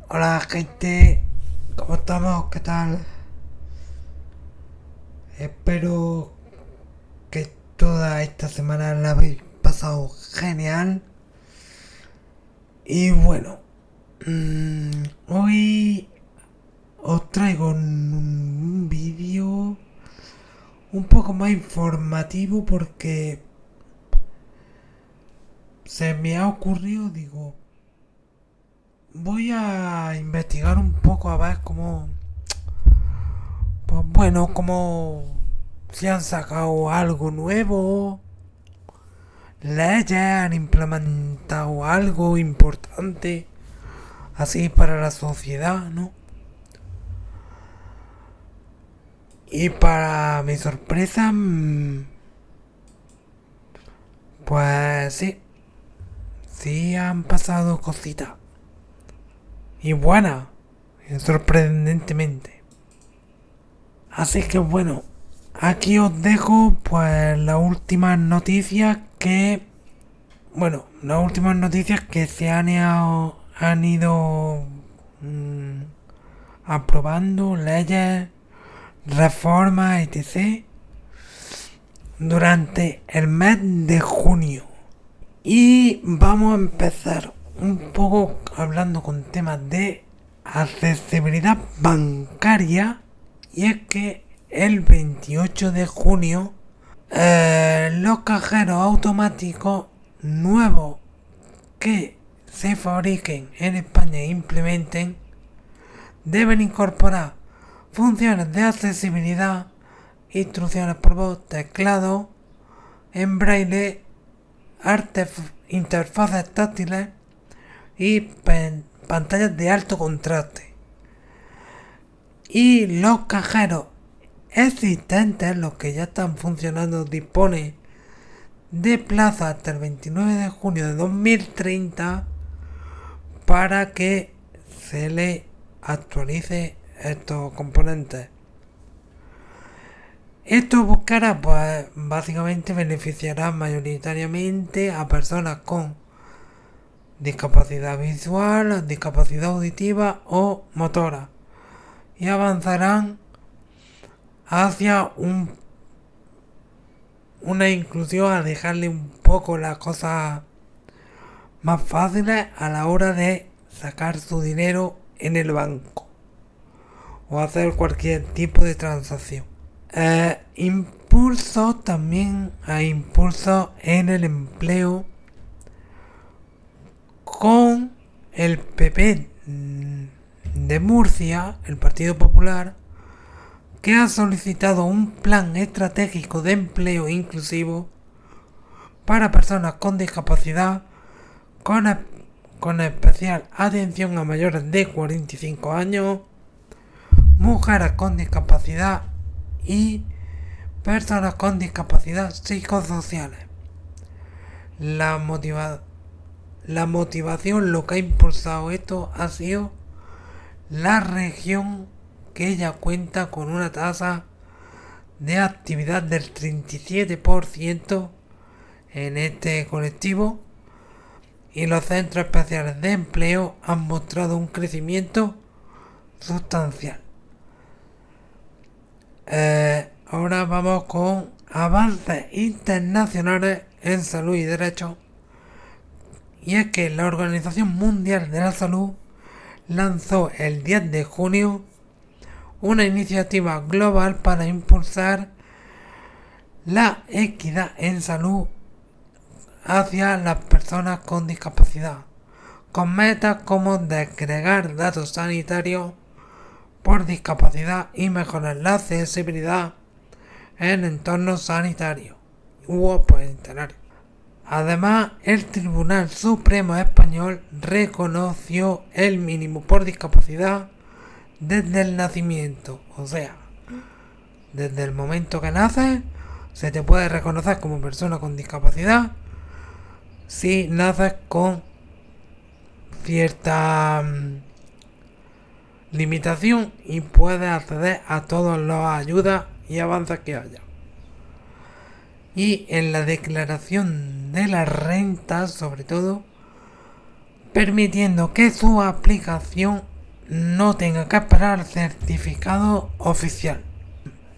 Hola gente, ¿cómo estamos? ¿Qué tal? Espero que toda esta semana la habéis pasado genial. Y bueno, hoy os traigo un vídeo un poco más informativo porque se me ha ocurrido, digo, voy a investigar un poco a ver cómo, pues bueno, cómo si han sacado algo nuevo, leyes, han implementado algo importante así para la sociedad, ¿no? Y para mi sorpresa, pues sí, sí han pasado cositas. Y buenas, sorprendentemente. Así que bueno, aquí os dejo pues las últimas noticias que, bueno, las últimas noticias que han ido mm, aprobando leyes, reformas, etc. durante el mes de junio. Y vamos a empezar un poco hablando con temas de accesibilidad bancaria. Y es que el 28 de junio los cajeros automáticos nuevos que se fabriquen en España e implementen deben incorporar funciones de accesibilidad, instrucciones por voz, teclado, en braille, interfaces táctiles y pantallas de alto contraste. Y los cajeros existentes, los que ya están funcionando, disponen de plazo hasta el 29 de junio de 2030 para que se le actualice estos componentes. Esto buscará, pues básicamente beneficiará mayoritariamente a personas con discapacidad visual, discapacidad auditiva o motora y avanzarán hacia una inclusión, a dejarle un poco las cosas más fáciles a la hora de sacar su dinero en el banco o hacer cualquier tipo de transacción. Impulso también hay impulso en el empleo con el PP de Murcia, el Partido Popular, que ha solicitado un plan estratégico de empleo inclusivo para personas con discapacidad, con, con especial atención a mayores de 45 años, mujeres con discapacidad y personas con discapacidad psicosociales. La, la motivación, lo que ha impulsado esto ha sido la región, que ella cuenta con una tasa de actividad del 37% en este colectivo, y los centros especiales de empleo han mostrado un crecimiento sustancial. Ahora vamos con avances internacionales en salud y derechos. Y es que la Organización Mundial de la Salud lanzó el 10 de junio una iniciativa global para impulsar la equidad en salud hacia las personas con discapacidad, con metas como desagregar datos sanitarios por discapacidad y mejorar la accesibilidad en entornos sanitarios u hospitalarios. Además, el Tribunal Supremo Español reconoció el mínimo por discapacidad desde el nacimiento. O sea, desde el momento que naces, se te puede reconocer como persona con discapacidad si naces con cierta limitación y puedes acceder a todas las ayudas y avances que haya. Y en la declaración de la renta, sobre todo, permitiendo que su aplicación no tenga que esperar el certificado oficial.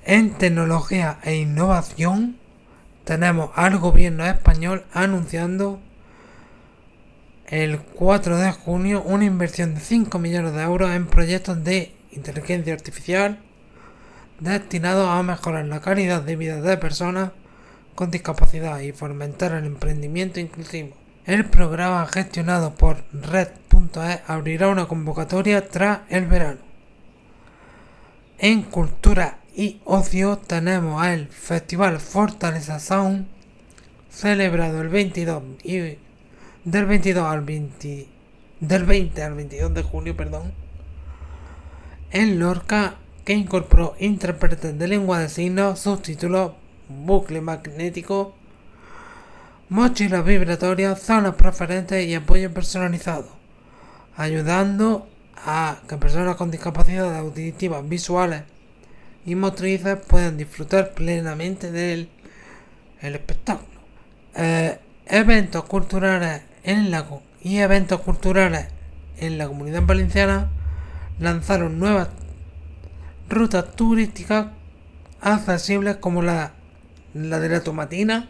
En tecnología e innovación tenemos al gobierno español anunciando el 4 de junio una inversión de 5 millones de euros en proyectos de inteligencia artificial destinados a mejorar la calidad de vida de personas con discapacidad y fomentar el emprendimiento inclusivo. El programa gestionado por Red.es abrirá una convocatoria tras el verano. En cultura y ocio tenemos el Festival Fortaleza Sound, celebrado el 22 y del 20 al 22 de junio, en Lorca, que incorporó intérpretes de lengua de signos, subtítulos, bucle magnético, mochilas vibratorias, zonas preferentes y apoyo personalizado, ayudando a que personas con discapacidades auditivas, visuales y motrices puedan disfrutar plenamente del espectáculo. Eventos culturales en la Comunidad Valenciana lanzaron nuevas rutas turísticas accesibles como la de la Tomatina,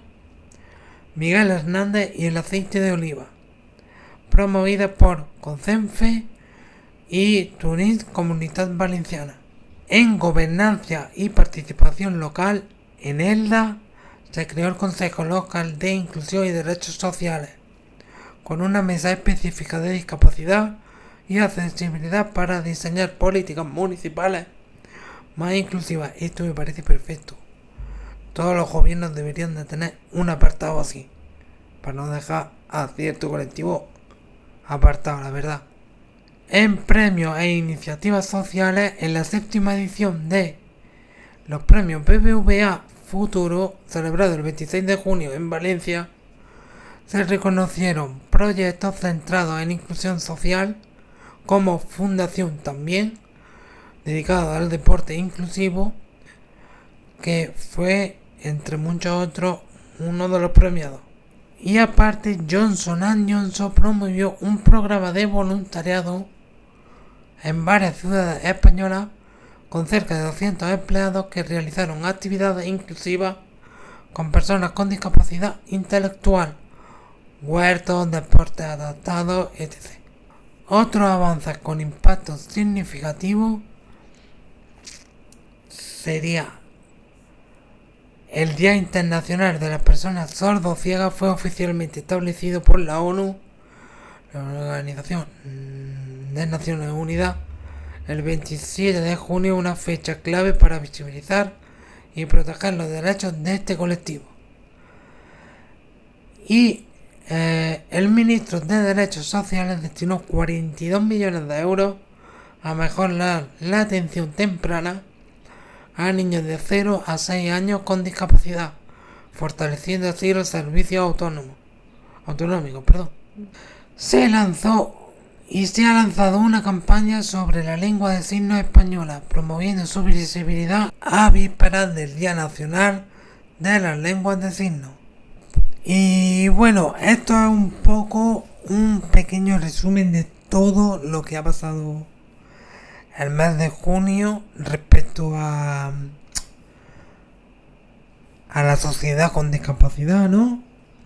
Miguel Hernández y el aceite de oliva, promovidas por Concenfe y Turisme Comunitat Valenciana. En gobernanza y participación local, en ELDA se creó el Consejo Local de Inclusión y Derechos Sociales, con una mesa específica de discapacidad y accesibilidad para diseñar políticas municipales más inclusivas. Esto me parece perfecto. Todos los gobiernos deberían de tener un apartado así, para no dejar a cierto colectivo apartado, la verdad. En premios e iniciativas sociales, en la 7ª edición de los premios BBVA Futuro, celebrado el 26 de junio en Valencia, se reconocieron proyectos centrados en inclusión social, como Fundación También, dedicado al deporte inclusivo, que fue, entre muchos otros, uno de los premiados. Y aparte, Johnson & Johnson promovió un programa de voluntariado en varias ciudades españolas con cerca de 200 empleados que realizaron actividades inclusivas con personas con discapacidad intelectual, huertos, deportes adaptados, etc. Otros avances con impacto significativo sería el Día Internacional de las Personas Sordociegas. Fue oficialmente establecido por la ONU, la Organización de Naciones Unidas, el 27 de junio, una fecha clave para visibilizar y proteger los derechos de este colectivo. Y el ministro de Derechos Sociales destinó 42 millones de euros a mejorar la atención temprana a niños de 0 a 6 años con discapacidad, fortaleciendo así los servicios autonómicos. Se ha lanzado una campaña sobre la lengua de signos española, promoviendo su visibilidad a vísperas del Día Nacional de las Lenguas de Signos. Y bueno, esto es un poco un pequeño resumen de todo lo que ha pasado el mes de junio respecto a la sociedad con discapacidad, ¿no?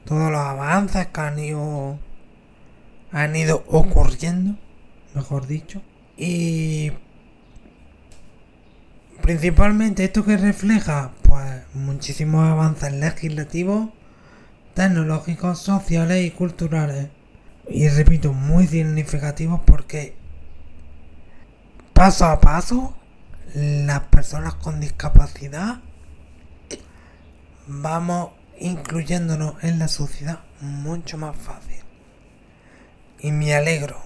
Todos los avances que han ido ocurriendo, mejor dicho. Y principalmente esto que refleja, pues, muchísimos avances legislativos, tecnológicos, sociales y culturales. Y repito, muy significativos porque paso a paso las personas con discapacidad vamos incluyéndonos en la sociedad mucho más fácil. Y me alegro.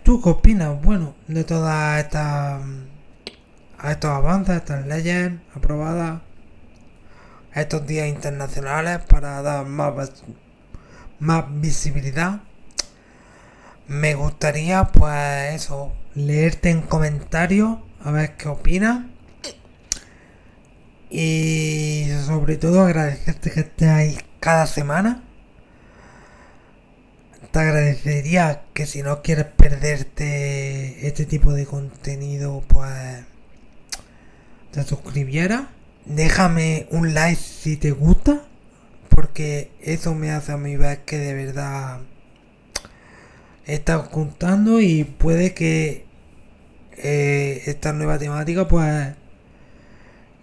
¿Tú qué opinas, de todas estos avances, estas leyes aprobadas, estos días internacionales para dar más visibilidad? Me gustaría, pues leerte en comentarios a ver qué opinas. Y sobre todo agradecerte que estés ahí cada semana. te agradecería que si no quieres perderte este tipo de contenido, pues te suscribieras. Déjame un like si te gusta, porque eso me hace a mí ver que de verdad estás contando y puede que esta nueva temática pues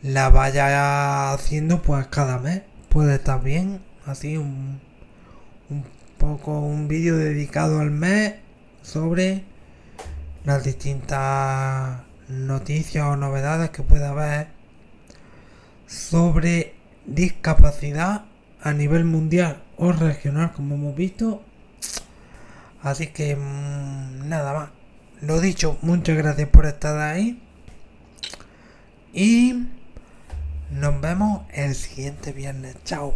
la vaya haciendo pues cada mes. Puede estar bien, así un poco un vídeo dedicado al mes sobre las distintas noticias o novedades que pueda haber sobre discapacidad a nivel mundial o regional, como hemos visto. Así que nada más. Lo dicho, muchas gracias por estar ahí. Y nos vemos el siguiente viernes. Chao.